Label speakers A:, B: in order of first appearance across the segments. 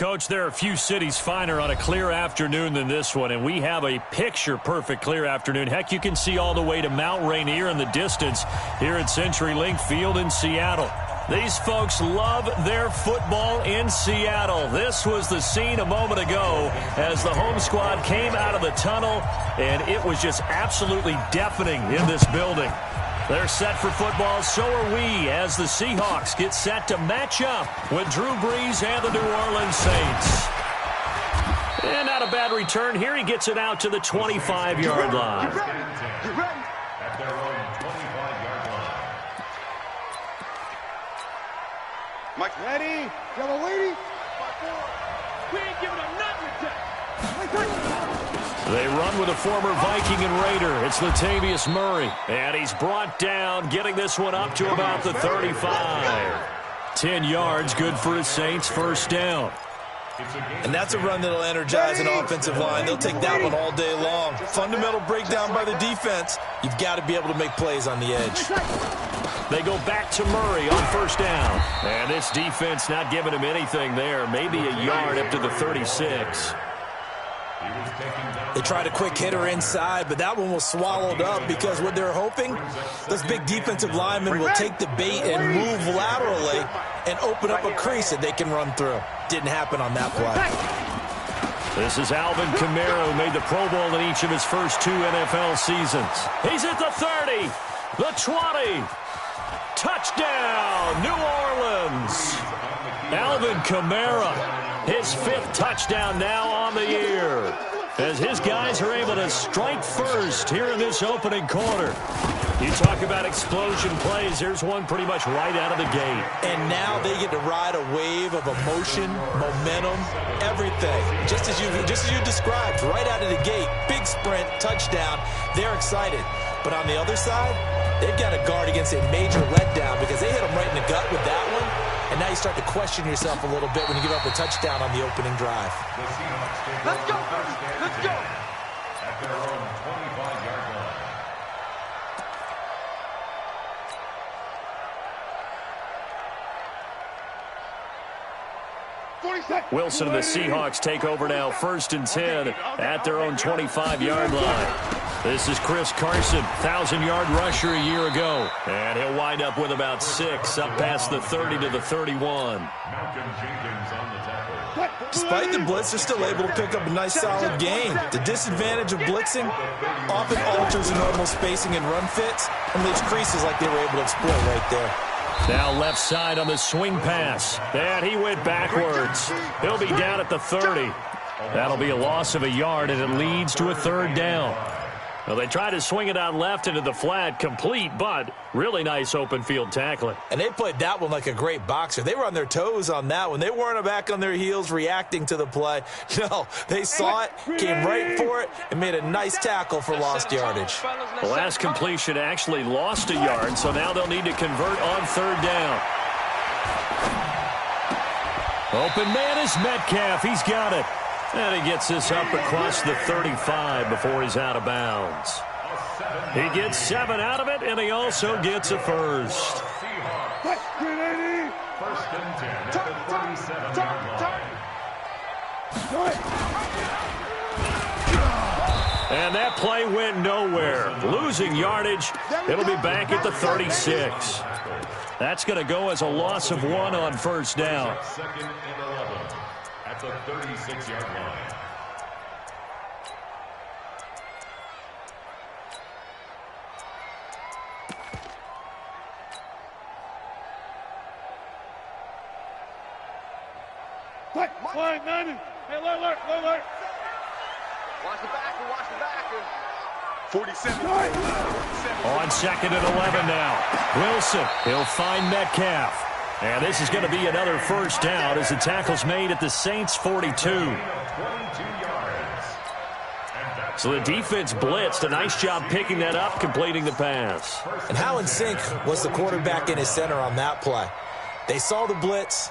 A: Coach, there are a few cities finer on a clear afternoon than this one, and we have a picture-perfect clear afternoon. Heck, you can see all the way to Mount Rainier in the distance here at CenturyLink Field in Seattle. These folks love their football in Seattle. This was the scene a moment ago as the home squad came out of the tunnel, and it was just absolutely deafening in this building. They're set for football, so are we, as the Seahawks get set to match up with Drew Brees and the New Orleans Saints. And not a bad return here. He gets it out to the 25-yard line.
B: At their own 25-yard line.
C: Mike, ready? Yellow lady.
D: We ain't giving them nothing.
A: They run with a former Viking and Raider. It's Latavius Murray. And he's brought down, getting this one up to about the 35. 10 yards, good for his Saints, first down.
E: And that's a run that'll energize an offensive line. They'll take that one all day long. Fundamental breakdown by the defense. You've got to be able to make plays on the edge.
A: They go back to Murray on first down. And this defense not giving him anything there. Maybe a yard up to the 36.
E: They tried a quick hitter inside, but that one was swallowed up because what they're hoping, those big defensive linemen will take the bait and move laterally and open up a crease that they can run through. Didn't happen on that play.
A: This is Alvin Kamara, who made the Pro Bowl in each of his first 2 NFL seasons. He's at the 30, the 20. Touchdown, New Orleans. Alvin Kamara, his 5th touchdown now on the year, as his guys are able to strike first here in this opening quarter. You talk about explosion plays. Here's one pretty much right out of the gate.
E: And now they get to ride a wave of emotion, momentum, everything. Just as you described, right out of the gate. Big sprint, touchdown. They're excited. But on the other side, they've got to guard against a major letdown because they hit them right in the gut with that one. And now you start to question yourself a little bit when you give up a touchdown on the opening drive.
D: Let's go. Let's go.
B: At their own 25-yard line.
A: Wilson and the Seahawks take over now, 1st and 10 at their own 25-yard line. This is Chris Carson, 1,000-yard rusher a year ago. And he'll wind up with about 6 up past the 30 to the 31.
E: Despite the blitz, they're still able to pick up a nice solid gain. The disadvantage of blitzing often alters the normal spacing and run fits and leaves creases like they were able to exploit right there.
A: Now left side on the swing pass. And he went backwards. He'll be down at the 30. That'll be a loss of a yard, and it leads to a 3rd down. Well, they try to swing it out left into the flat, complete, but really nice open field tackling.
E: And they played that one like a great boxer. They were on their toes on that one. They weren't back on their heels reacting to the play. No, they saw it, came right for it, and made a nice tackle for lost yardage.
A: The last completion actually lost a yard, so now they'll need to convert on 3rd down. Open man is Metcalf. He's got it. And he gets this up across the 35 before he's out of bounds. He gets 7 out of it, and he also gets a first.
B: First and 10 at the 37-yard line.
A: And that play went nowhere. Losing yardage. It'll be back at the 36. That's going to go as a loss of 1 on first down.
B: 2nd and 11 at the 36-yard line.
D: Flying 90. Hey, alert. Watch the backer.
C: 47.
A: On 2nd and 11 now. Wilson, he'll find Metcalf. And this is going to be another first down as the tackle's made at the Saints' 42.
B: 22 yards.
A: So the defense blitzed. A nice job picking that up, completing the pass.
E: And how in sync was the quarterback in his center on that play? They saw the blitz,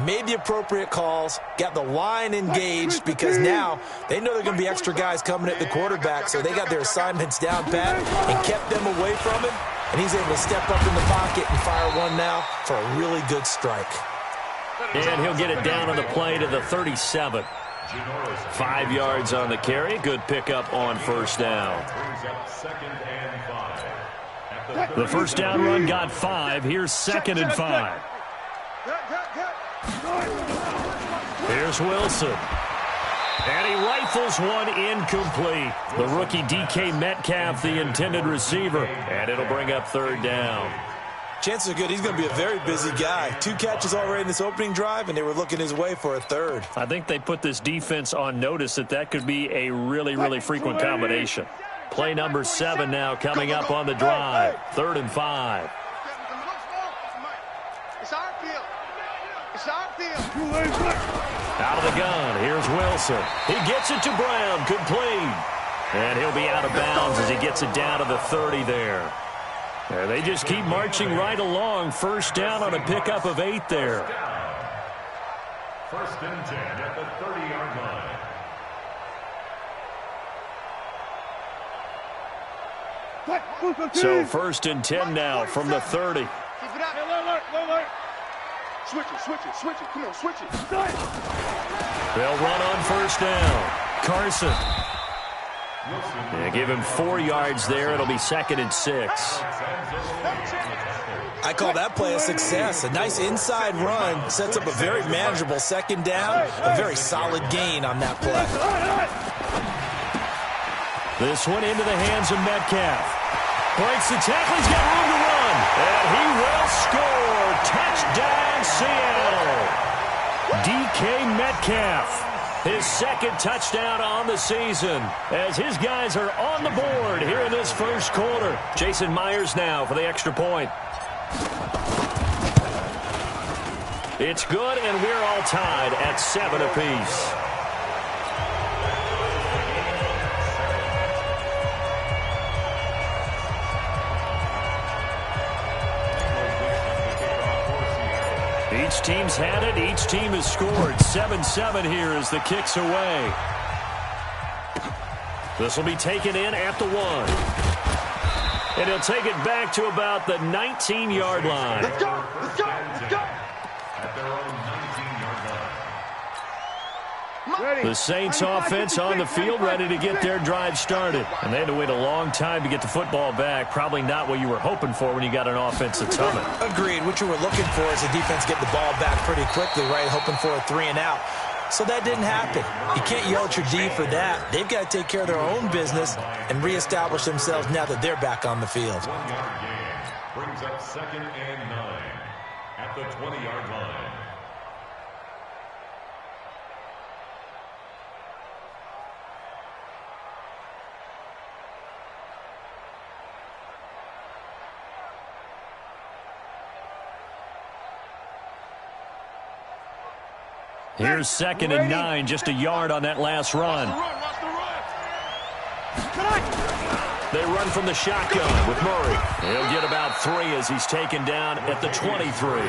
E: made the appropriate calls, got the line engaged because now they know there are going to be extra guys coming at the quarterback, so they got their assignments down pat and kept them away from him, and he's able to step up in the pocket and fire one now for a really good strike.
A: And he'll get it down on the play to the 37. 5 yards on the carry. Good pickup on first down. The first down run got 5. Here's 2nd and 5. Here's Wilson. And he rifles one incomplete. The rookie DK Metcalf, the intended receiver. And it'll bring up 3rd down.
E: Chances are good he's going to be a very busy guy. 2 catches already in this opening drive, and they were looking his way for a 3rd.
A: I think they put this defense on notice that could be a really, really frequent combination. Play number 7 now coming up on the drive. 3rd and 5.
D: It's our field. It's our field.
A: Out of the gun, here's Wilson. He gets it to Brown, complete. And he'll be out of bounds as he gets it down to the 30 there. And they just keep marching right along. First down on a pickup of 8 there.
B: 1st and 10 at the 30-yard line.
A: So 1st and 10 now from the 30.
D: Keep it up. Alert. Switch it. Come on, switch it.
A: They'll run on first down. Carson. Yeah, give him 4 yards there. It'll be 2nd and 6.
E: I call that play a success. A nice inside run sets up a very manageable 2nd down. A very solid gain on that play.
A: This one into the hands of Metcalf. Breaks the tackle. He's got room to run. And he will score. Touchdown, Seattle. DK Metcalf. His 2nd touchdown on the season as his guys are on the board here in this first quarter. Jason Myers now for the extra point. It's good, and we're all tied at 7 apiece. Each team's had it. Each team has scored. 7-7 here as the kick's away. This will be taken in at the 1. And he'll take it back to about the 19-yard line.
D: Let's go.
B: At their own 19-yard line.
A: The Saints offense on the field, ready to get their drive started. And they had to wait a long time to get the football back. Probably not what you were hoping for when you got an offense that's humming.
E: Agreed. What you were looking for is the defense get the ball back pretty quickly, right? Hoping for a 3 and out. So that didn't happen. You can't yell at your D for that. They've got to take care of their own business and reestablish themselves now that they're back on the field.
B: 1-yard gain brings up 2nd and 9 at the 20-yard line.
A: Here's 2nd and 9, just a yard on that last run. They run from the shotgun with Murray. He'll get about 3 as he's taken down at the 23.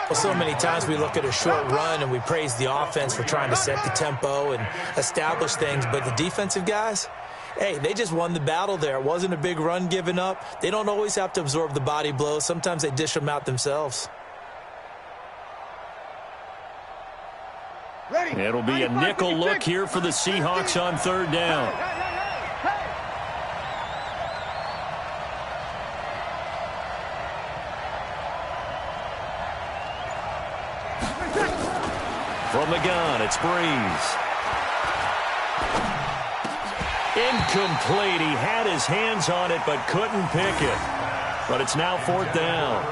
E: Well, so many times we look at a short run and we praise the offense for trying to set the tempo and establish things, but the defensive guys, hey, they just won the battle there. It wasn't a big run given up. They don't always have to absorb the body blows. Sometimes they dish them out themselves.
A: It'll be a nickel look here for the Seahawks on 3rd down. From the gun, it's Breeze. Incomplete. He had his hands on it but couldn't pick it. But it's now 4th down.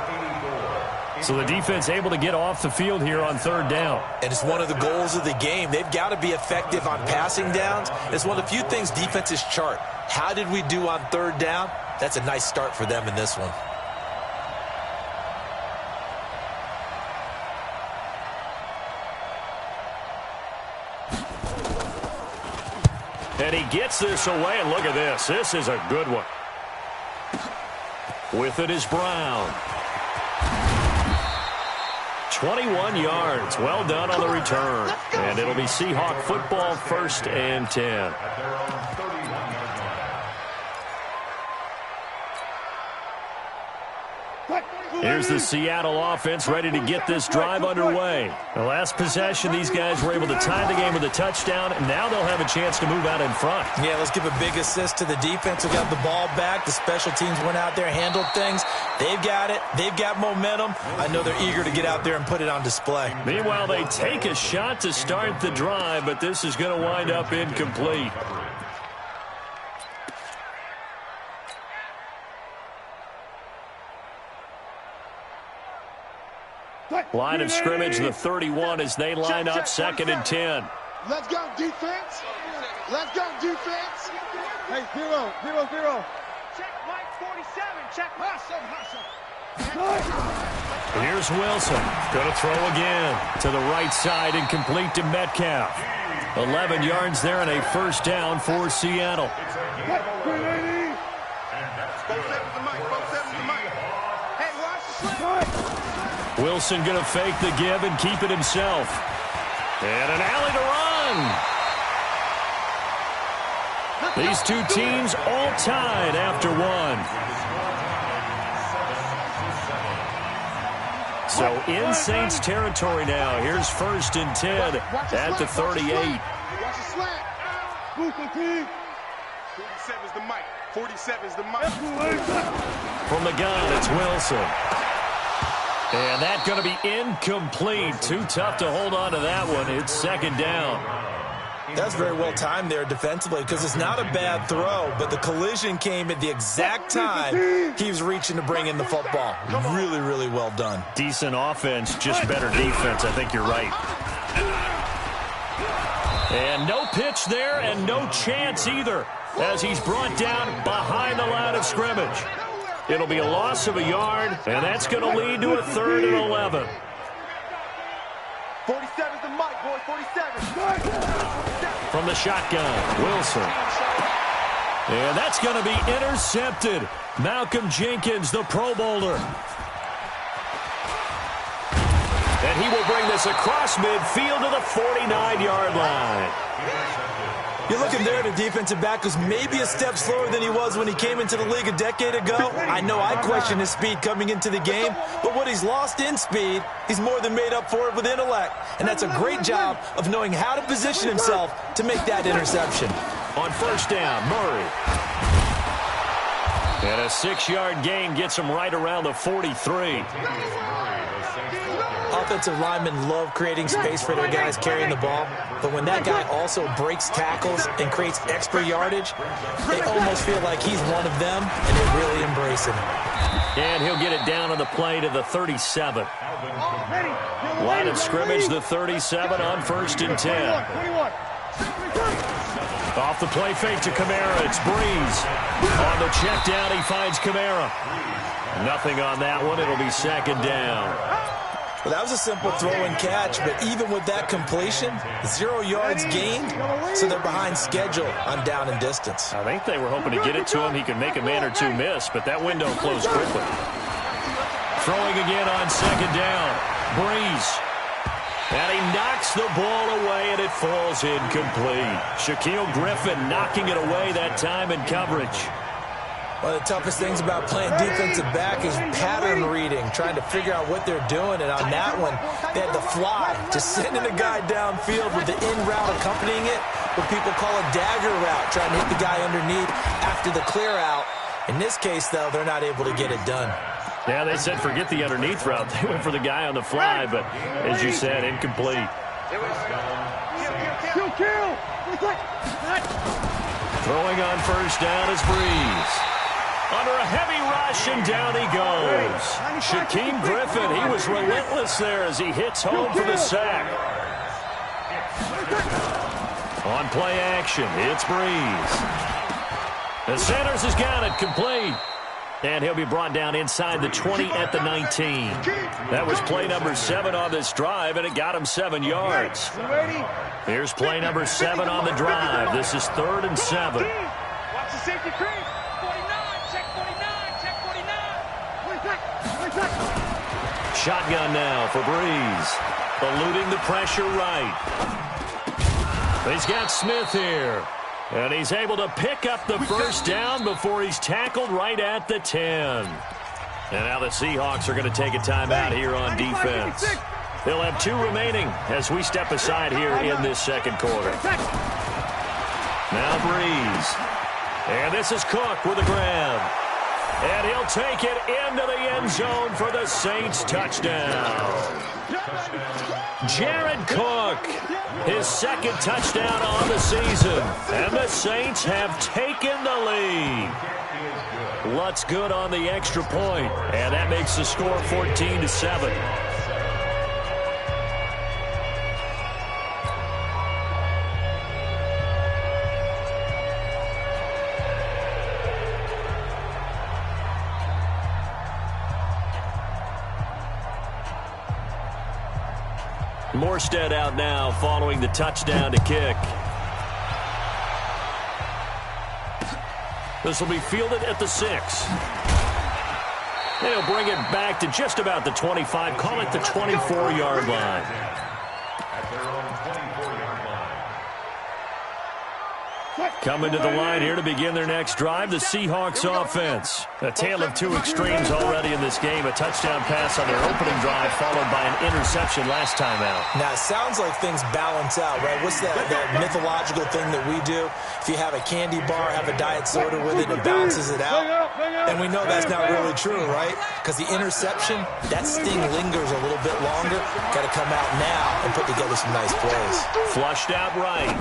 A: So the defense able to get off the field here on 3rd down.
E: And it's one of the goals of the game. They've got to be effective on passing downs. It's one of the few things defenses chart. How did we do on 3rd down? That's a nice start for them in this one.
A: And he gets this away, and look at this. This is a good one. With it is Brown. 21 yards. Well done on the return. And it'll be Seahawk football, 1st and 10.
B: At their own 31-yard
A: Here's the Seattle offense ready to get this drive underway. The last possession, these guys were able to tie the game with a touchdown, and now they'll have a chance to move out in front.
E: Yeah, let's give a big assist to the defense who got the ball back. The special teams went out there, handled things. They've got it. They've got momentum. I know they're eager to get out there and put it on display.
A: Meanwhile, they take a shot to start the drive, but this is going to wind up incomplete. Line of scrimmage, the 31 as they line up 2nd and 10.
D: Let's go, defense. Let's go, defense. Hey, 0, 0, 0. Check Mike 47. Check hustle.
A: Here's Wilson. Going to throw again to the right side and complete to Metcalf. 11 yards there and a first down for Seattle. Wilson going to fake the give and keep it himself. And an alley to run. These two teams all tied after one. So in Saints territory now. Here's 1st and 10 at the 38.
D: Watch the slant. 47's the mic. 47's the mic.
A: From the gun, it's Wilson. And that's going to be incomplete. Too tough to hold on to that one. It's 2nd down.
E: That's very well timed there defensively because it's not a bad throw, but the collision came at the exact time he was reaching to bring in the football. Really, really well done.
A: Decent offense, just better defense. I think you're right. And no pitch there and no chance either as he's brought down behind the line of scrimmage. It'll be a loss of a yard, and that's going to lead to a 3rd and 11.
D: 47's the mic, boy. 47.
A: From the shotgun, Wilson. And that's going to be intercepted. Malcolm Jenkins, the Pro Bowler. And he will bring this across midfield to the 49-yard line.
E: You're looking there at a defensive back who's maybe a step slower than he was when he came into the league a decade ago. I know I questioned his speed coming into the game, but what he's lost in speed, he's more than made up for it with intellect. And that's a great job of knowing how to position himself to make that interception.
A: On 1st down, Murray. And a 6-yard gain gets him right around the 43.
E: Offensive linemen love creating space for their guys carrying the ball, but when that guy also breaks tackles and creates extra yardage, they almost feel like he's one of them, and they really embrace him.
A: And he'll get it down on the play to the 37. Line of scrimmage, the 37 on 1st and 10. Off the play fake to Kamara, it's Breeze. On the check down, he finds Kamara. Nothing on that one, it'll be 2nd down.
E: Well, that was a simple throw and catch, but even with that completion, 0 yards gained, so they're behind schedule on down and distance.
A: I think they were hoping to get it to him. He could make a man or two miss, but that window closed quickly. Throwing again on 2nd down. Breeze. And he knocks the ball away, and it falls incomplete. Shaquille Griffin knocking it away that time in coverage.
E: One of the toughest things about playing defensive back is pattern reading, trying to figure out what they're doing. And on that one, they had the fly, just sending a guy downfield with the in route accompanying it, what people call a dagger route, trying to hit the guy underneath after the clear out. In this case, though, they're not able to get it done.
A: Yeah, they said forget the underneath route. They went for the guy on the fly, but as you said, incomplete. Throwing on 1st down is Breeze. Under a heavy rush, and down he goes. Shaquem Griffin, he was relentless there as he hits home for the sack. On play action, it's Breeze. The Sanders has got it complete. And he'll be brought down inside the 20 at the 19. That was play number 7 on this drive, and it got him 7 yards. Here's play number 7 on the drive. This is 3rd and 7.
D: Watch the safety creep. 49, check 49, check 49.
A: Shotgun now for Breeze. Eluding the pressure right. He's got Smith here. And he's able to pick up the first down before he's tackled right at the 10. And now the Seahawks are going to take a timeout here on defense. They'll have 2 remaining as we step aside here in this second quarter. Now Breeze. And this is Cook with a grab. And he'll take it into the end zone for the Saints touchdown. Jared Cook, his second touchdown on the season. And the Saints have taken the lead. Lutz good on the extra point, and that makes the score 14-7. Morstead out now following the touchdown to kick. This will be fielded at the 6. And he'll bring it back to just about the 25. Call it the 24-yard line.
B: At their own 24-yard line.
A: Coming to the line here to begin their next drive, the Seahawks offense. A tale of 2 extremes already in this game. A touchdown pass on their opening drive followed by an interception last time out.
E: Now, it sounds like things balance out, right? What's that mythological thing that we do? If you have a candy bar, have a diet soda with it, it balances it out. And we know that's not really true, right? Because the interception, that sting lingers a little bit longer. Got to come out now and put together some nice plays.
A: Flushed out right.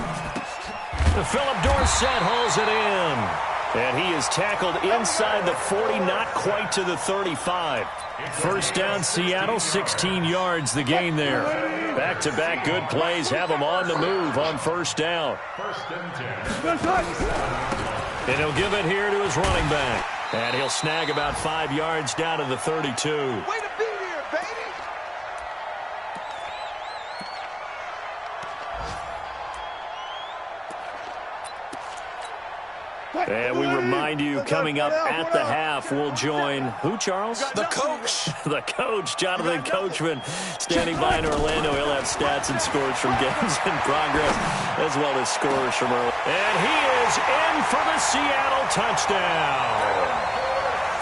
A: Philip Dorsett hauls it in. And he is tackled inside the 40, not quite to the 35. First down, Seattle, 16 yards the gain there. Back-to-back good plays have them on the move on first down. And he'll give it here to his running back. And he'll snag about 5 yards down to the 32.
D: Way to be here, baby!
A: And we remind you, coming up at the half, we'll join who, Charles?
E: The coach.
A: The coach, Jonathan Coachman, standing by in Orlando. He'll have stats and scores from games in progress, as well as scores from early. And he is in for the Seattle touchdown.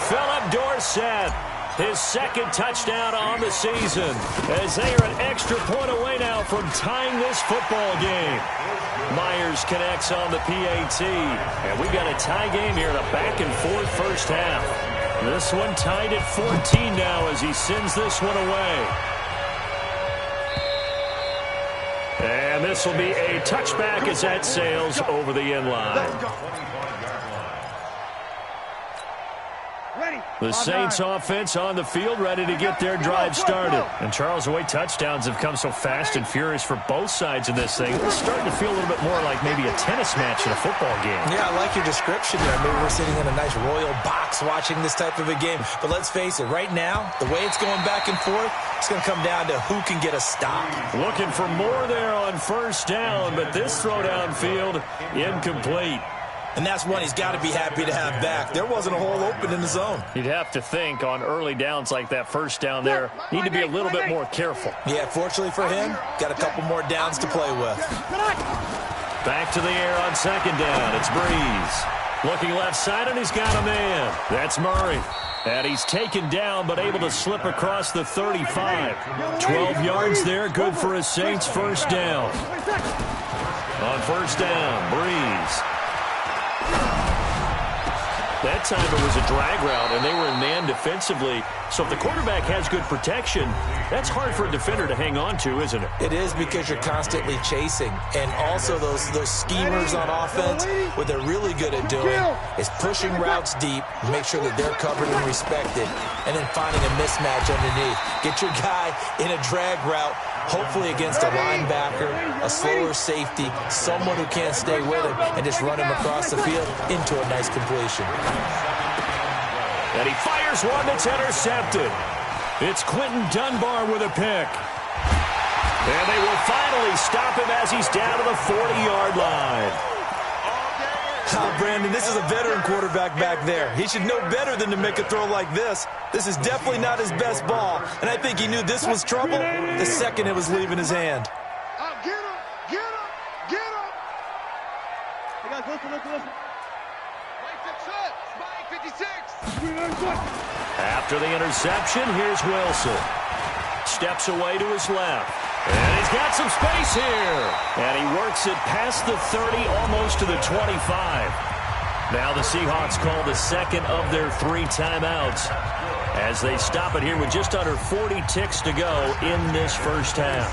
A: Philip Dorsett, his second touchdown on the season, as they are an extra point away now from tying this football game. Myers connects on the PAT, and we've got a tie game here in a back-and-forth first half. This one tied at 14 now as he sends this one away. And this will be a touchback as that sails over the end line. The Saints offense on the field, ready to get their drive started. And Charles, the way touchdowns have come so fast and furious for both sides in this thing, it's starting to feel a little bit more like maybe a tennis match in a football game. Yeah, I like your description there. Maybe we're sitting in a nice royal box watching this type of a game. But let's face it, right now, the way it's going back and forth, it's going to come down to who can get a stop. Looking for more there on first down, but this throw downfield incomplete. And that's one he's got to be happy to have back. There wasn't a hole open in the zone. You'd have to think on early downs like that first down there, need to be a little bit more careful. Yeah, fortunately for him, got a couple more downs to play with. Back to the air on second down. It's Breeze. Looking left side, and he's got a man. That's Murray. And he's taken down, but able to slip across the 35. 12 yards there, good for a Saints first down. On first down, Breeze. That time it was a drag route, and they were in man defensively. So if the quarterback has good protection, that's hard for a defender to hang on to, isn't it? It is, because you're constantly chasing. And also those schemers on offense, what they're really good at doing is pushing routes deep, make sure that they're covered and respected, and then finding a mismatch underneath. Get your guy in a drag route, hopefully against a linebacker, a slower safety, someone who can't stay with him, and just run him across the field into a nice completion. And he fires one that's intercepted. It's Quentin Dunbar with a pick. And they will finally stop him as he's down to the 40-yard line. Oh, Brandon, this is a veteran quarterback back there. He should know better than to make a throw like this. This is definitely not his best ball, and I think he knew this was trouble the second it was leaving his hand.
D: Get him! Get him! Get him! Hey, guys, listen.
A: After the interception, here's Wilson. Steps away to his left. And he's got some space here. And he works it past the 30, almost to the 25. Now the Seahawks call the second of their 3 timeouts as they stop it here with just under 40 ticks to go in this first half.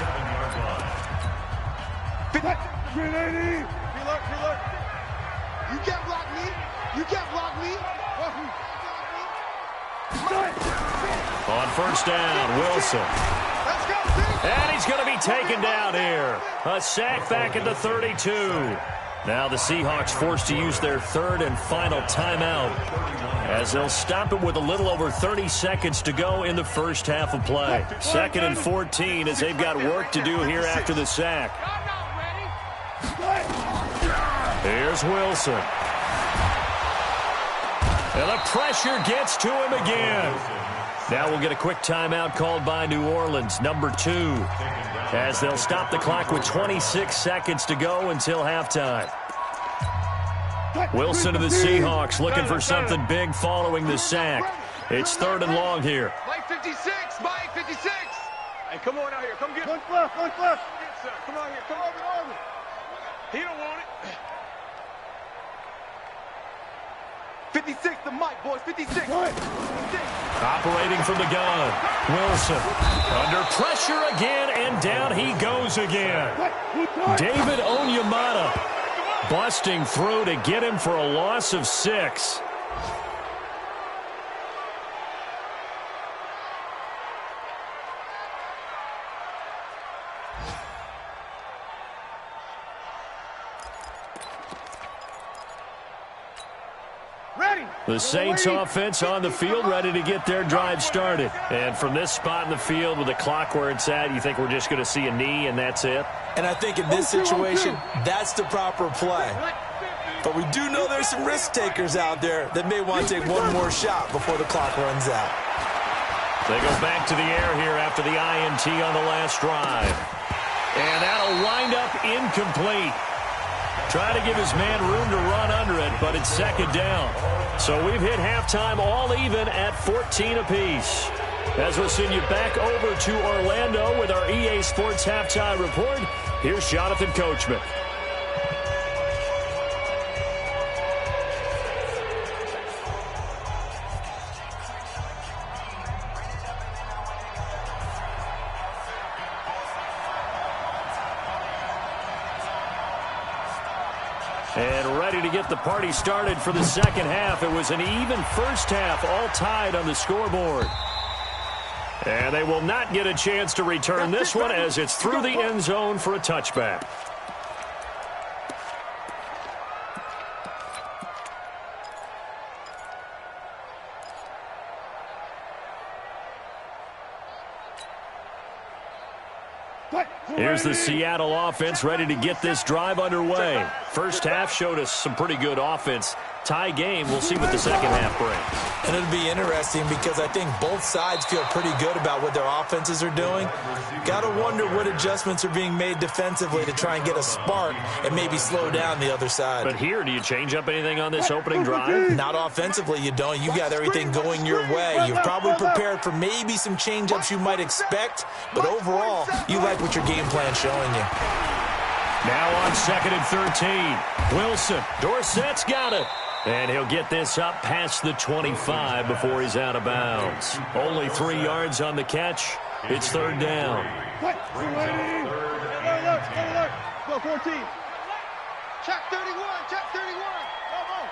D: Preload. You can't block me. You can't block me.
A: On first down, Wilson.
D: Let's go,
A: And he's going to be taken down here. A sack back at the 32. Now the Seahawks forced to use their third and final timeout as they'll stop it with a little over 30 seconds to go in the first half of play. 2nd and 14 as they've got work to do here after the sack. Here's Wilson. And the pressure gets to him again. Now we'll get a quick timeout called by New Orleans, number 2, as they'll stop the clock with 26 seconds to go until halftime. Wilson to the Seahawks looking for something big following the sack. It's 3rd and long here.
D: Mike 56. Hey, come on out here. Come get it. Come on here. Come over. He don't want it. 56, the mic, boys. 56.
A: Operating from the gun. Wilson under pressure again, and down he goes again. David Onyemata busting through to get him for a loss of 6. The Saints offense on the field, ready to get their drive started. And from this spot in the field with the clock where it's at, you think we're just going to see a knee and that's it?
E: And I think in this situation, that's the proper play. But we do know there's some risk takers out there that may want to take one more shot before the clock runs out.
A: They go back to the air here after the INT on the last drive. And that'll wind up incomplete. Trying to give his man room to run under it, but it's 2nd down. So we've hit halftime all even at 14 apiece. As we'll send you back over to Orlando with our EA Sports Halftime Report, here's Jonathan Coachman. And ready to get the party started for the second half. It was an even first half, all tied on the scoreboard. And they will not get a chance to return this one as it's through the end zone for a touchback. Here's the Seattle offense ready to get this drive underway. First half showed us some pretty good offense. Tie game. We'll see what the second half brings.
E: And it'll be interesting because I think both sides feel pretty good about what their offenses are doing. Got to wonder what adjustments are being made defensively to try and get a spark and maybe slow down the other side.
A: But here, do you change up anything on this opening drive?
E: Not offensively, you don't. You got everything going your way. You're probably prepared for maybe some change-ups you might expect, but overall, you like what your game plan's showing you.
A: Now on 2nd and 13. Wilson. Dorsett's got it. And he'll get this up past the 25 before he's out of bounds. Only 3 yards on the catch. It's 3rd down.
D: Go 14. Check 31. Check 31. Come on.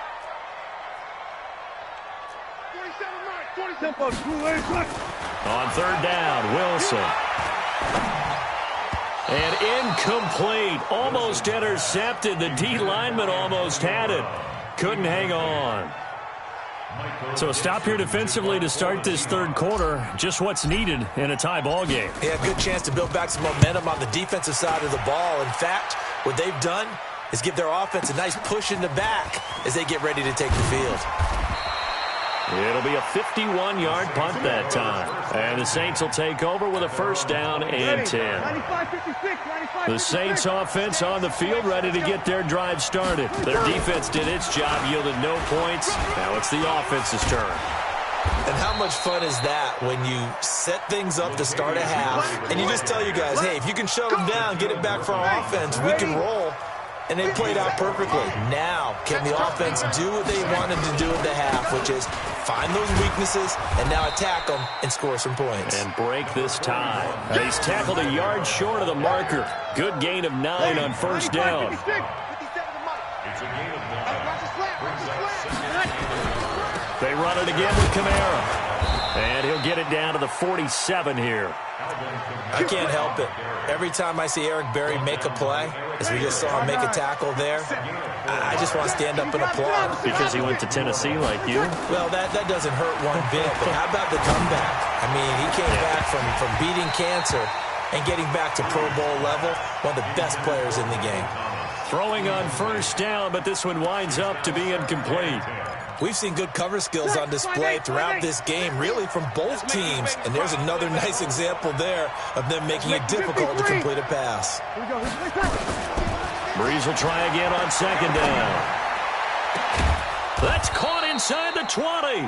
D: 47.
A: On 3rd down, Wilson. And incomplete. Almost intercepted. The D lineman almost had it. Couldn't hang on. So a stop here defensively to start this 3rd quarter. Just what's needed in a tie ball game.
E: Yeah, good chance to build back some momentum on the defensive side of the ball. In fact, what they've done is give their offense a nice push in the back as they get ready to take the field.
A: It'll be a 51-yard punt that time. And the Saints will take over with a first down and 10. The Saints offense on the field, ready to get their drive started. Their defense did its job, yielded no points. Now it's the offense's turn.
E: And how much fun is that when you set things up to start a half, and you just tell your guys, hey, if you can shut them down, get it back for our offense, we can roll. And they played out perfectly. Now, can the offense do what they wanted to do at the half, which is find those weaknesses and now attack them and score some points.
A: And break this tie. He's tackled a yard short of the marker. Good gain of 9 on first down. They run it again with Kamara. And he'll get it down to the 47 here.
E: I can't help it. Every time I see Eric Berry make a play, as we just saw him make a tackle there, I just want to stand up and applaud.
A: Because he went to Tennessee like you?
E: Well, that doesn't hurt one bit, but how about the comeback? I mean, he came back from beating cancer and getting back to Pro Bowl level, one of the best players in the game.
A: Throwing on first down, but this one winds up to be incomplete.
E: We've seen good cover skills on display throughout this game, really from both teams. And there's another nice example there of them making it difficult to complete a pass.
A: Breeze will try again on second down. That's caught inside the 20.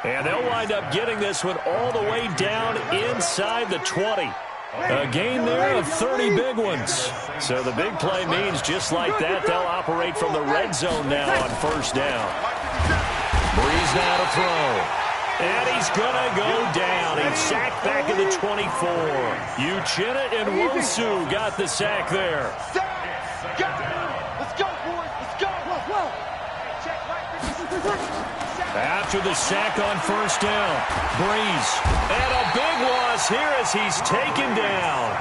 A: And they'll wind up getting this one all the way down inside the 20. A gain there of 30 big ones. So the big play means just like that, they'll operate from the red zone now on first down. Breeze now to throw. And he's going to go down. He's sacked back at the 24. Uchenna and Wosu got the sack there.
D: Let's go, boys. Let's go.
A: After the sack on first down, Breeze. And a big loss here as he's taken down.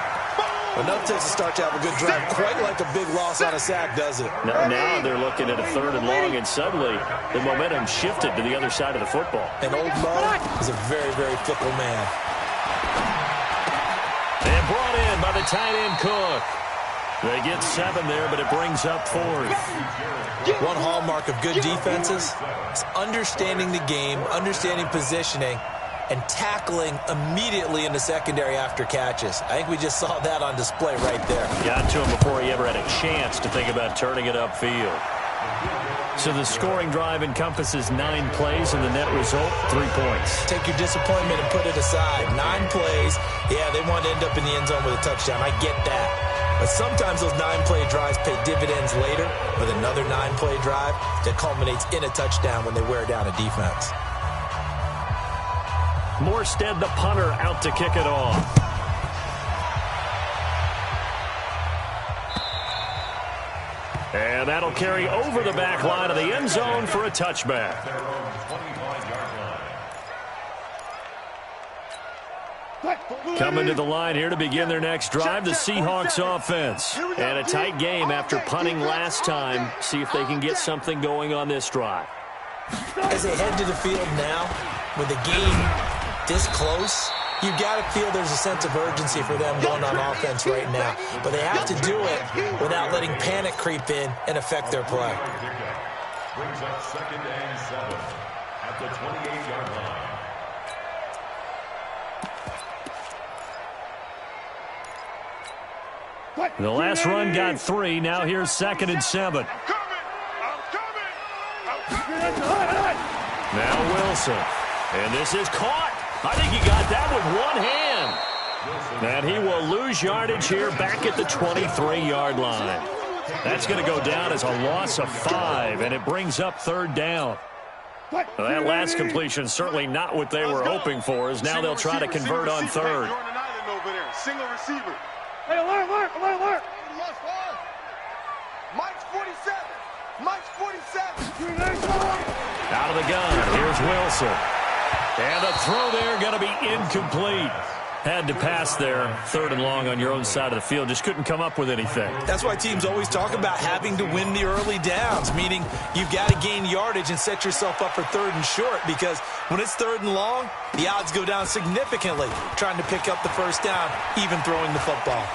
E: Enough takes to start to have a good drive. Quite like a big loss on a sack, does it?
A: Now they're looking at a 3rd and long, and suddenly the momentum shifted to the other side of the football.
E: And old Mo is a very, very fickle man.
A: And brought in by the tight end Cook. They get 7 there, but it brings up 4th.
E: One hallmark of good defenses is understanding the game, understanding positioning, and tackling immediately in the secondary after catches. I think we just saw that on display right there.
A: Got to him before he ever had a chance to think about turning it upfield. So the scoring drive encompasses 9 plays, and the net result, 3 points.
E: Take your disappointment and put it aside. 9 plays. Yeah, they want to end up in the end zone with a touchdown. I get that. But sometimes those 9-play drives pay dividends later with another 9-play drive that culminates in a touchdown when they wear down a defense.
A: Morstead, the punter, out to kick it off. And that'll carry over the back line of the end zone for a touchback. Coming to the line here to begin their next drive, the Seahawks offense. And a tight game after punting last time. See if they can get something going on this drive.
E: As they head to the field now, with the game this close, you got to feel there's a sense of urgency for them going on offense right now. But they have to do it without letting panic creep in and affect their play.
B: Brings up 2nd and 7 at the 28-yard line.
A: The last run got 3. Now here's 2nd and 7. Now Wilson. And this is caught. I think he got that with one hand. And he will lose yardage here back at the 23-yard line. That's going to go down as a loss of 5, and it brings up 3rd down. Well, that last completion certainly not what they were hoping for, as now they'll try to convert on 3rd.
D: Single receiver. Hey, alert. Mike's 47. Mike's 47.
A: Out of the gun. Here's Wilson. And the throw there going to be incomplete. Had to pass there, 3rd and long on your own side of the field. Just couldn't come up with anything.
E: That's why teams always talk about having to win the early downs, meaning you've got to gain yardage and set yourself up for 3rd and short, because when it's 3rd and long, the odds go down significantly trying to pick up the first down, even throwing the football.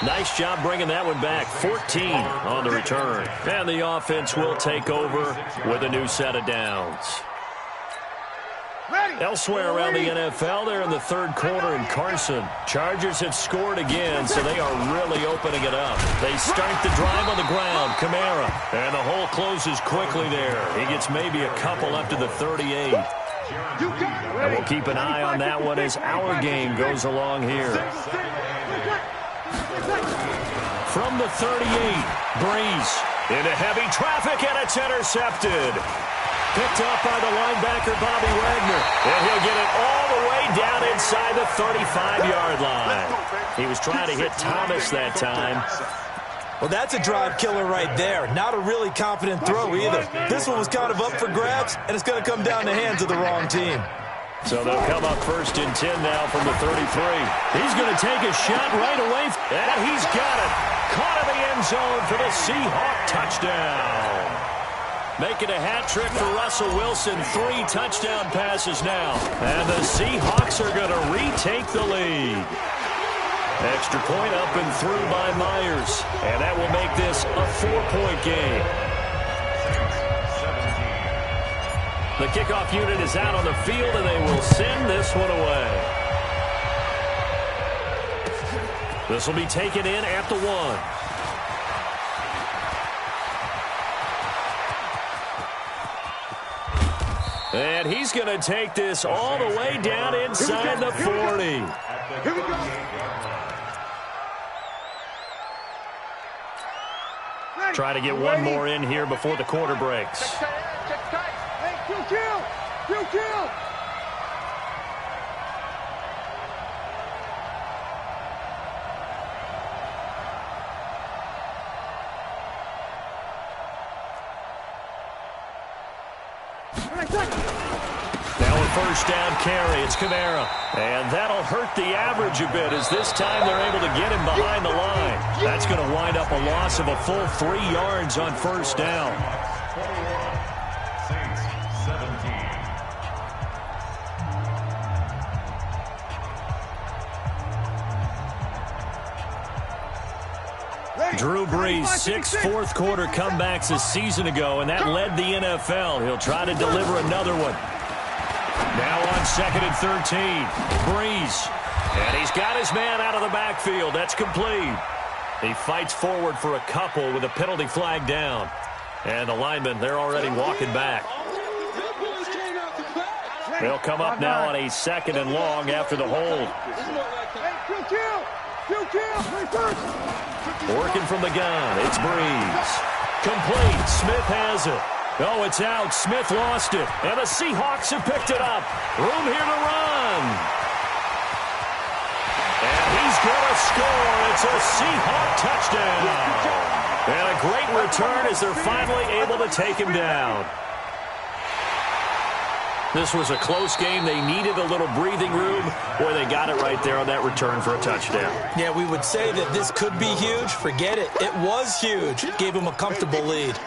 A: Nice job bringing that one back. 14 on the return. And the offense will take over with a new set of downs. Elsewhere around the NFL, they're in the third quarter in Carson. Chargers have scored again, so they are really opening it up. They start the drive on the ground. Kamara. And the hole closes quickly there. He gets maybe a couple up to the 38. And we'll keep an eye on that one as our game goes along here. From the 38, Breeze into heavy traffic, and it's intercepted. Picked up by the linebacker, Bobby Wagner. And he'll get it all the way down inside the 35-yard line. He was trying to hit Thomas that time.
E: Well, that's a drive killer right there. Not a really confident throw either. This one was kind of up for grabs, and it's going to come down the hands of the wrong team.
A: So they'll come up 1st and 10 now from the 33. He's going to take a shot right away. And he's got it. Caught in the end zone for the Seahawks touchdown. Making a hat trick for Russell Wilson. 3 touchdown passes now. And the Seahawks are going to retake the lead. Extra point up and through by Myers. And that will make this a 4-point game. The kickoff unit is out on the field, and they will send this one away. This will be taken in at the 1. And he's going to take this all the way down inside the 40.
D: Here we go.
A: Try to get one more in here before the quarter breaks.
D: Kill.
A: Now a first down carry. It's Kamara. And that'll hurt the average a bit as this time they're able to get him behind the line. That's going to wind up a loss of a full 3 yards on first down. Drew Brees, 6 fourth-quarter comebacks a season ago, and that led the NFL. He'll try to deliver another one. Now on 2nd and 13, Brees. And he's got his man out of the backfield. That's complete. He fights forward for a couple with a penalty flag down. And the linemen, they're already walking back. They'll come up now on a 2nd and long after the hold. Working from the gun, it's Breeze. Complete, Smith has it. Oh, it's out, Smith lost it. And the Seahawks have picked it up. Room here to run. And he's going to score. It's a Seahawk touchdown. And a great return as they're finally able to take him down. This was a close game. They needed a little breathing room, or they got it right there on that return for a touchdown. Yeah, we would say that this could be huge. Forget it. It was huge. It gave them a comfortable lead.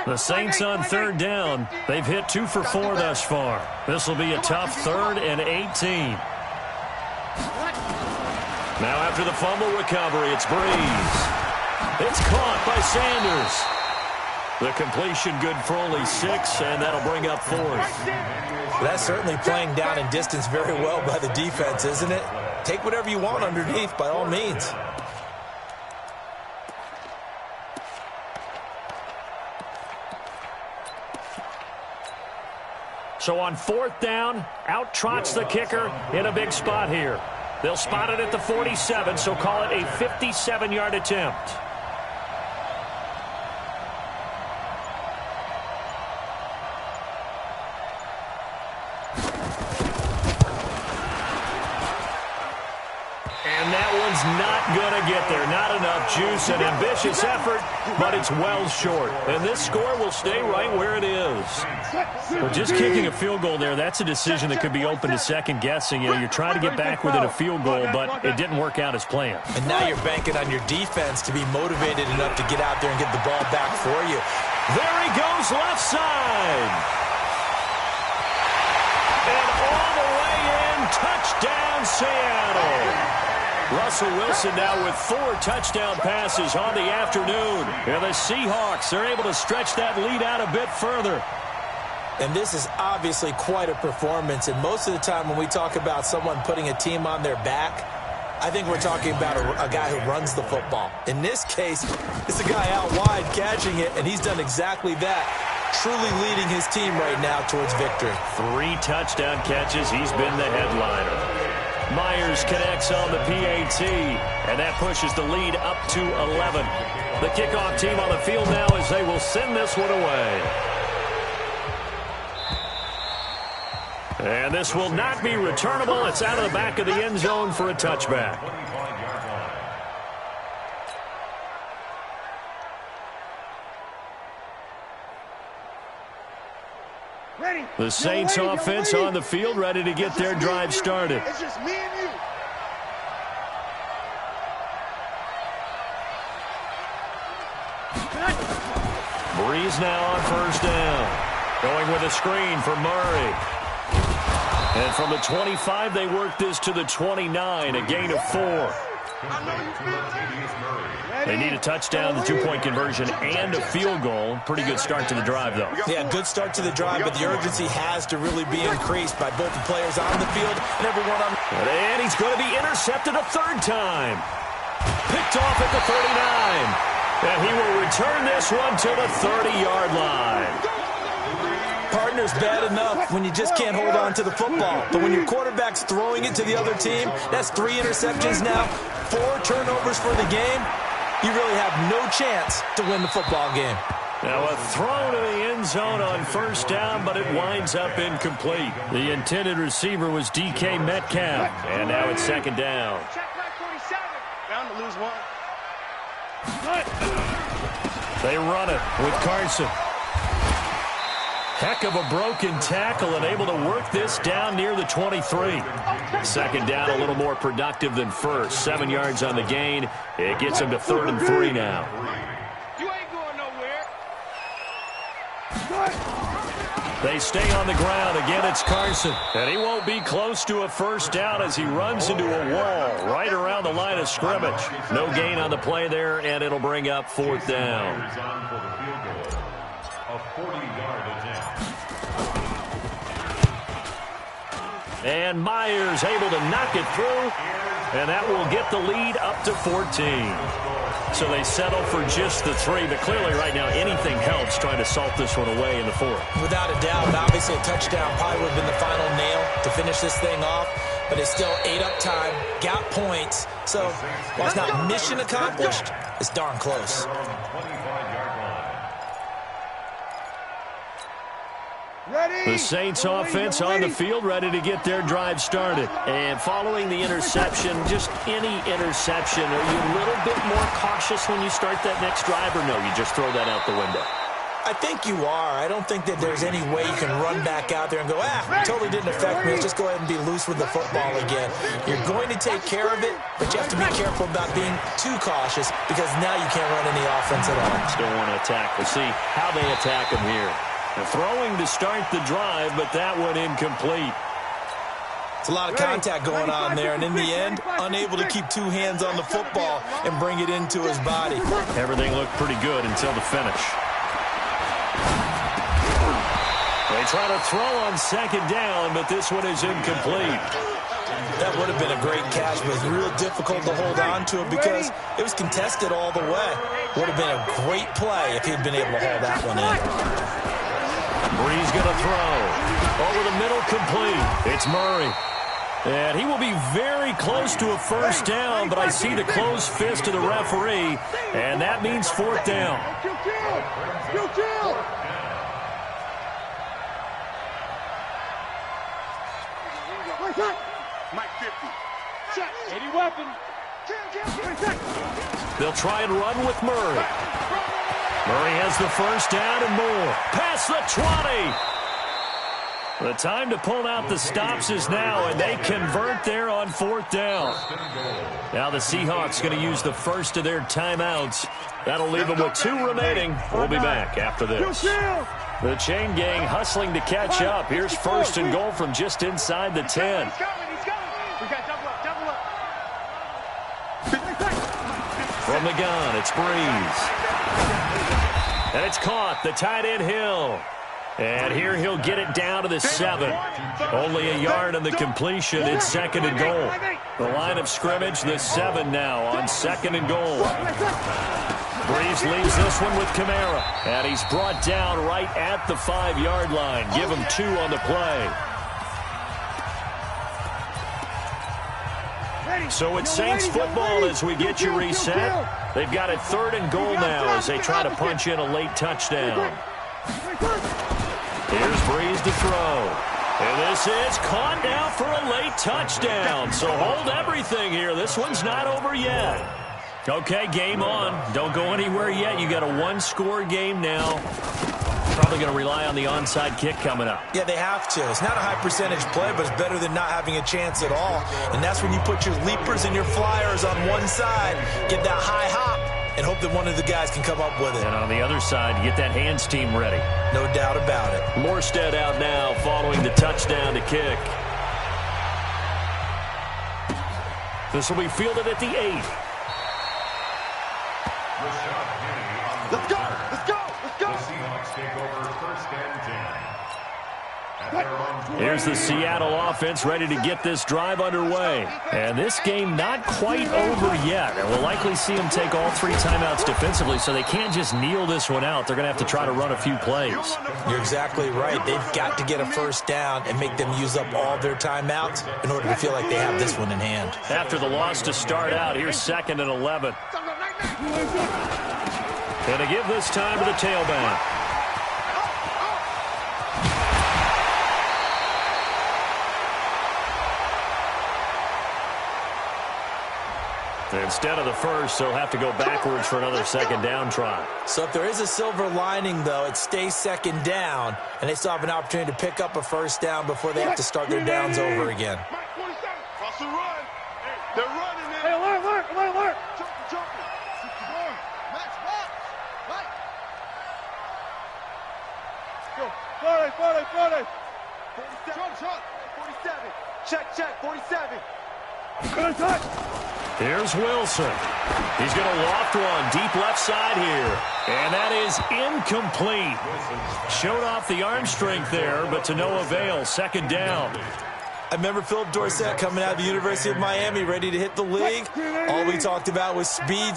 A: The Saints on 3rd down. They've hit 2 for 4 thus far. This will be a tough 3rd and 18. Now after the fumble recovery, it's Breeze. It's caught by Sanders. The completion good for only 6, and that'll bring up 4th. That's certainly playing down in distance very well by the defense, isn't it? Take whatever you want underneath, by all means. So on 4th down, out trots the kicker in a big spot here. They'll spot it at the 47, so call it a 57-yard attempt. Not going to get there. Not enough juice. An ambitious effort, but it's well short. And this score will stay right where it is. Well, just kicking a field goal there, that's a decision that could be open to second guessing. You know, you're trying to get back within a field goal, but it didn't work out as planned. And now you're banking on your defense to be motivated enough to get out there and get the ball back for you. There he goes, left side. And all the way in touchdown, Seattle. Russell Wilson now with 4 touchdown passes on the afternoon. And the Seahawks are able to stretch that lead out a bit further.
E: And this is obviously quite a performance. And most of the time when we talk about someone putting a team on their back, I think we're talking about a guy who runs the football. In this case, it's a guy out wide catching it, and he's done exactly that, truly leading his team right now towards victory.
A: 3 touchdown catches. He's been the headliner. Myers connects on the PAT, and that pushes the lead up to 11. The kickoff team on the field now as they will send this one away. And this will not be returnable. It's out of the back of the end zone for a touchback. The Saints offense on the field, ready to get their drive started.
D: It's just me and you.
A: Breeze now on first down. Going with a screen for Murray. And from the 25, they work this to the 29, a gain of 4. They need a touchdown, the 2-point conversion, and a field goal. Pretty good start to the drive, though.
E: Yeah, good start to the drive, but the urgency has to really be increased by both the players on the field and everyone on.
A: And he's going to be intercepted a 3rd time. Picked off at the 39. And he will return this one to the 30-yard line.
E: Partner's bad enough when you just can't hold on to the football. But when your quarterback's throwing it to the other team, that's 3 interceptions now, 4 turnovers for the game. You really have no chance to win the football game.
A: Now a throw to the end zone on first down, but it winds up incomplete. The intended receiver was DK Metcalf, and now it's 2nd down.
D: Check back 47. Bound to lose 1.
A: They run it with Carson. Heck of a broken tackle and able to work this down near the 23. 2nd down, a little more productive than first. 7 yards on the gain. It gets him to 3rd and 3 now.
D: You ain't going nowhere.
A: They stay on the ground. Again, it's Carson. And he won't be close to a first down as he runs into a wall right around the line of scrimmage. No gain on the play there, and it'll bring up 4th down.
B: A 40-yard attempt.
A: And Myers able to knock it through, and that will get the lead up to 14. So they settle for just the 3, but clearly right now anything helps trying to salt this one away in the 4th.
E: Without a doubt, obviously a touchdown probably would have been the final nail to finish this thing off, but it's still 8 up time, got points. So while it's not mission accomplished, it's darn close.
A: The Saints offense on the field, ready to get their drive started. And following the interception, just any interception, are you a little bit more cautious when you start that next drive, or no, you just throw that out the window?
E: I think you are. I don't think that there's any way you can run back out there and go, totally didn't affect me. Let's just go ahead and be loose with the football again. You're going to take care of it, but you have to be careful about being too cautious because now you can't run any offense at all.
A: Still want to attack. We'll see how they attack him here. They're throwing to start the drive, but that one incomplete.
E: It's a lot of contact going on there, and in the end, unable to keep 2 hands on the football and bring it into his body.
A: Everything looked pretty good until the finish. They try to throw on 2nd down, but this one is incomplete.
E: That would have been a great catch, but it was real difficult to hold on to it because it was contested all the way. Would have been a great play if he'd been able to hold that one in.
A: Breeze going to throw. Over the middle, complete. It's Murray. And he will be very close to a first down, but I see the closed fist of the referee, and that means 4th down.
D: Mike 50. Check. 80 weapon.
A: They'll try and run with Murray. Murray has the first down and more. Past the 20. The time to pull out the stops is now, and they convert there on 4th down. Now the Seahawks going to use the first of their timeouts. That'll leave them with 2 remaining. We'll be back after this. The chain gang hustling to catch up. Here's 1st and goal from just inside the 10. From the gun, it's Breeze. And it's caught. The tight end, Hill. And here he'll get it down to the 7. Only a yard on the completion. It's 2nd and goal. The line of scrimmage, the 7 now on 2nd and goal. Breeze leaves this one with Kamara. And he's brought down right at the 5-yard line. Give him 2 on the play. So it's Saints football as we get you reset. They've got it 3rd and goal now as they try to punch in a late touchdown. Here's Breeze to throw. And this is caught now for a late touchdown. So hold everything here. This one's not over yet. Okay, game on. Don't go anywhere yet. You got a 1-score game now. Probably going to rely on the onside kick coming up.
E: Yeah, they have to. It's not a high percentage play, but it's better than not having a chance at all. And that's when you put your leapers and your flyers on one side, get that high hop, and hope that one of the guys can come up with it.
A: And on the other side, get that hands team ready.
E: No doubt about it.
A: Morstead out now following the touchdown to kick. This will be fielded at the 8.
D: Let's go! Let's go! Let's go!
B: The Seahawks take over 1st and 10.
A: Here's the Seattle offense ready to get this drive underway. And this game not quite over yet. And we'll likely see them take all 3 timeouts defensively, so they can't just kneel this one out. They're going to have to try to run a few plays.
E: You're exactly right. They've got to get a 1st down and make them use up all their timeouts in order to feel like they have this one in hand.
A: After the loss to start out, here's 2nd and 11. And to give this time to the tailback. Instead of the 1st, they'll have to go backwards for another 2nd down try.
E: So if there is a silver lining, though, it stays 2nd down, and they still have an opportunity to pick up a 1st down before they have to start their downs over again.
D: Cross the run. They're running it. Hey, alert. Jumping. Max box. Right. Go. 40. 47. 47. Check. 47. Good touch.
A: Here's Wilson. He's going to loft one deep left side here. And that is incomplete. Showed off the arm strength there, but to no avail. 2nd down.
E: I remember Philip Dorsett coming out of the University of Miami ready to hit the league. All we talked about was speed.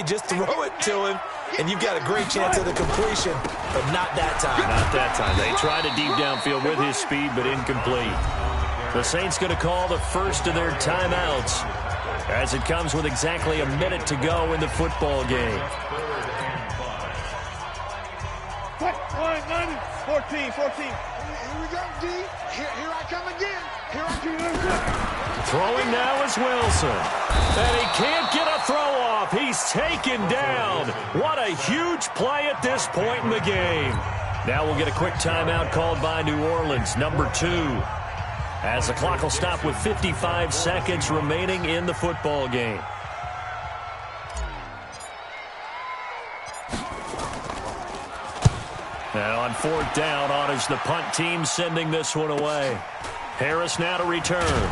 E: Just throw it to him, and you've got a great chance of the completion, but not that time.
A: Not that time. They tried a deep downfield with his speed, but incomplete. The Saints going to call the 1st of their timeouts as it comes with exactly a minute to go in the football game.
D: 14. Here we go, D. Here I come again.
A: Throwing now is Wilson. And he can't get a throw off. He's taken down. What a huge play at this point in the game. Now we'll get a quick timeout called by New Orleans, number 2. As the clock will stop with 55 seconds remaining in the football game. Now on 4th down, on is the punt team sending this one away. Harris now to return.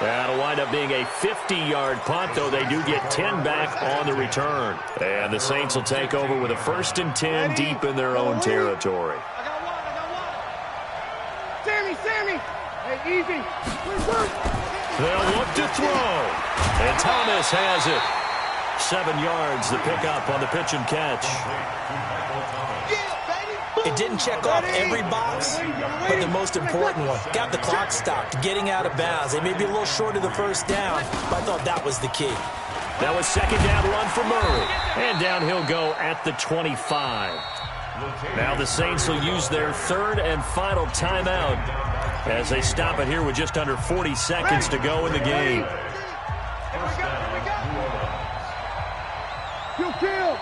A: That'll wind up being a 50-yard punt, though they do get 10 back on the return. And the Saints will take over with a 1st and 10 deep in their own territory.
D: I got one. Sammy. Hey, easy.
A: They'll look to throw. And Thomas has it. 7 yards, the pickup on the pitch and catch.
E: It didn't check off every box, but the most important one. Got the clock stopped, getting out of bounds. They may be a little short of the 1st down, but I thought that was the key.
A: That was 2nd down run for Murray. And down he'll go at the 25. Now the Saints will use their 3rd and final timeout as they stop it here with just under 40 seconds to go in the game.
D: You kill.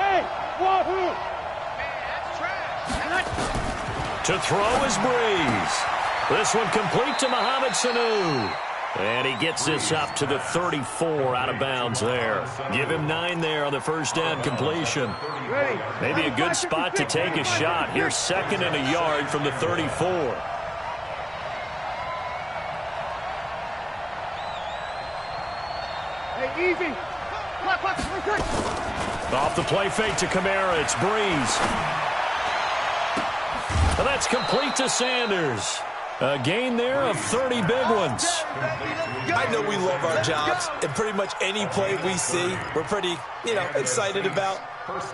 D: Hey, wahoo.
A: To throw is Breeze. This one complete to Mohamed Sanu. And he gets this up to the 34 out of bounds there. Give him 9 there on the 1st down completion. Maybe a good spot to take a shot. Here's 2nd and a yard from the 34.
D: Hey, easy.
A: Off the play fake to Kamara. It's Breeze. And that's complete to Sanders. A gain there of 30 big ones.
E: I know we love our jobs, and pretty much any play we see, we're pretty, excited about.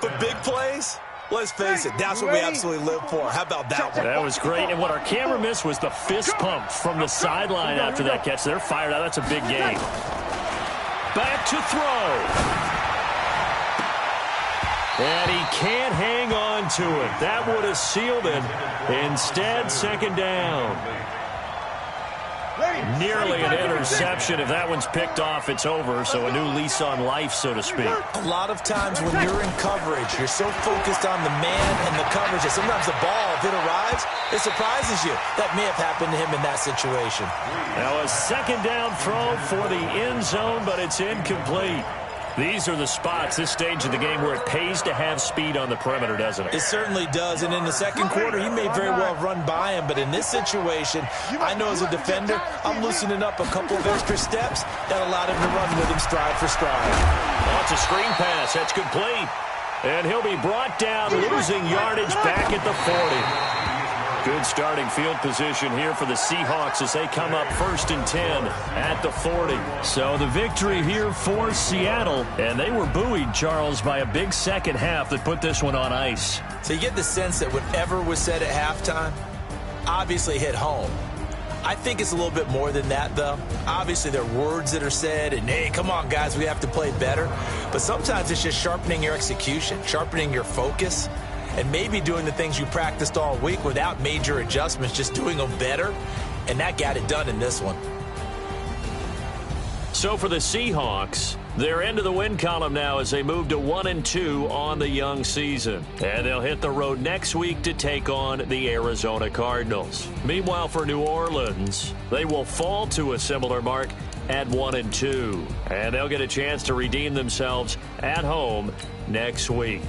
E: But big plays, let's face it, that's what we absolutely live for. How about that one?
A: That was great, and what our camera missed was the fist pump from the sideline after that catch. They're fired out. That's a big gain. Back to throw. And he can't hang on to it. That would have sealed it. Instead, second down. Nearly an interception. If that one's picked off, it's over. So a new lease on life, so to speak.
E: A lot of times when you're in coverage, you're so focused on the man and the coverage that sometimes the ball, if it arrives, it surprises you. That may have happened to him in that situation.
A: Now a second down throw for the end zone, but it's incomplete. These are the spots, this stage of the game, where it pays to have speed on the perimeter, doesn't it?
E: It certainly does, and in the second quarter, he may very well run by him, but in this situation, I know as a defender, I'm loosening up a couple of extra steps that allowed him to run with him stride for stride.
A: Oh, it's a screen pass. That's complete. And he'll be brought down, losing yardage back at the 40. Good starting field position here for the Seahawks as they come up 1st and 10 at the 40. So the victory here for Seattle, and they were buoyed, Charles, by a big second half that put this one on ice.
E: So you get the sense that whatever was said at halftime obviously hit home. I think it's a little bit more than that, though. Obviously, there are words that are said, and, hey, come on, guys, we have to play better. But sometimes it's just sharpening your execution, sharpening your focus, and maybe doing the things you practiced all week without major adjustments, just doing them better. And that got it done in this one.
A: So for the Seahawks, they're into the win column now as they move to 1-2 on the young season. And they'll hit the road next week to take on the Arizona Cardinals. Meanwhile, for New Orleans, they will fall to a similar mark at 1-2. And they'll get a chance to redeem themselves at home next week.